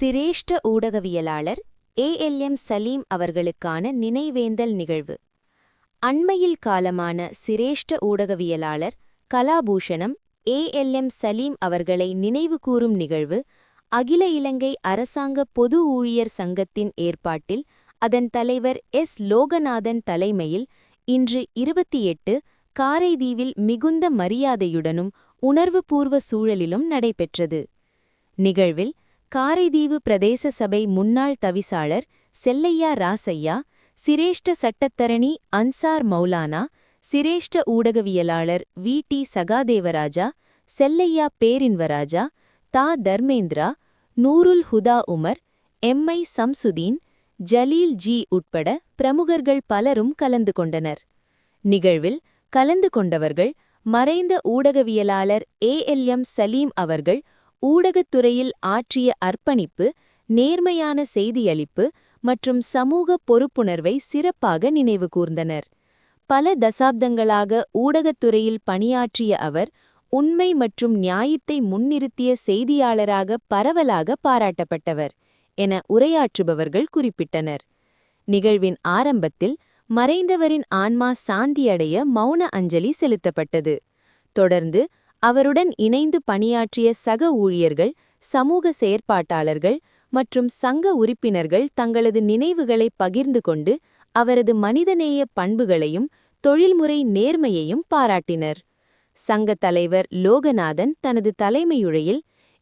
சிரேஷ்ட ஊடகவியலாளர் ஏஎல்எம் சலீம் அவர்களுக்கான நினைவேந்தல் நிகழ்வு. அண்மையில் காலமான சிரேஷ்ட ஊடகவியலாளர் கலாபூஷணம் ஏஎல்எம் சலீம் அவர்களை நினைவுகூரும் நிகழ்வு அகில இலங்கை அரசாங்க பொது ஊழியர் சங்கத்தின் ஏற்பாட்டில் அதன் தலைவர் எஸ். லோகநாதன் தலைமையில் இன்று 28 காரைதீவில் மிகுந்த மரியாதையுடனும் உணர்வுபூர்வ சூழலிலும் நடைபெற்றது. நிகழ்வில் காரைதீவு பிரதேச சபை முன்னாள் தவிசாளர் செல்லையா ராசையா, சிரேஷ்ட சட்டத்தரணி அன்சார் மௌலானா, சிரேஷ்ட ஊடகவியலாளர் வி.டி. சகாதேவராஜா, செல்லையா பேரின்வராஜா, தா. தர்மேந்திரா, நூருல் ஹுதா உமர், எம்.ஐ. சம்சுதீன், ஜலீல் ஜி உட்பட பிரமுகர்கள் பலரும் கலந்து கொண்டனர். நிகழ்வில் கலந்து கொண்டவர்கள் மறைந்த ஊடகவியலாளர் ஏஎல்எம் சலீம் அவர்கள் ஊடகத்துறையில் ஆற்றிய அர்ப்பணிப்பு, நேர்மையான செய்தியளிப்பு மற்றும் சமூக பொறுப்புணர்வை சிறப்பாக நினைவுகூர்ந்தனர். பல தசாப்தங்களாக ஊடகத்துறையில் பணியாற்றிய அவர் உண்மை மற்றும் நியாயத்தை முன்னிறுத்திய செய்தியாளராக பரவலாக பாராட்டப்பட்டவர் என உரையாற்றுபவர்கள் குறிப்பிட்டனர். நிகழ்வின் ஆரம்பத்தில் மறைந்தவரின் ஆன்மா சாந்தியடைய மௌன அஞ்சலி செலுத்தப்பட்டது. தொடர்ந்து அவருடன் இணைந்து பணியாற்றிய சக ஊழியர்கள், சமூக செயற்பாட்டாளர்கள் மற்றும் சங்க உறுப்பினர்கள் தங்களது நினைவுகளை பகிர்ந்து கொண்டு அவரது மனிதநேய பண்புகளையும் தொழில்முறை நேர்மையையும் பாராட்டினர். சங்க தலைவர் லோகநாதன் தனது தலைமையுரையில்,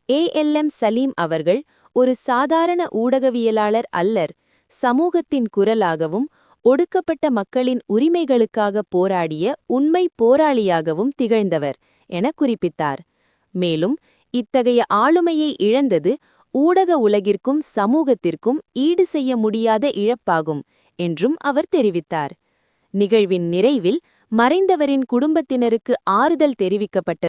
ஏஎல்எம் சலீம் அவர்கள் ஒரு சாதாரண ஊடகவியலாளர் அல்லர், சமூகத்தின் குரலாகவும் ஒடுக்கப்பட்ட மக்களின் உரிமைகளுக்காக போராடிய உண்மை போராளியாகவும் திகழ்ந்தவர் என குறிப்பிட்டார். மேலும் இத்தகைய ஆளுமையை இழந்தது ஊடக உலகிற்கும் சமூகத்திற்கும் ஈடு செய்ய முடியாத இழப்பாகும் என்றும் அவர் தெரிவித்தார். நிகழ்வின் நிறைவில் மறைந்தவரின் குடும்பத்தினருக்கு ஆறுதல் தெரிவிக்கப்பட்டது.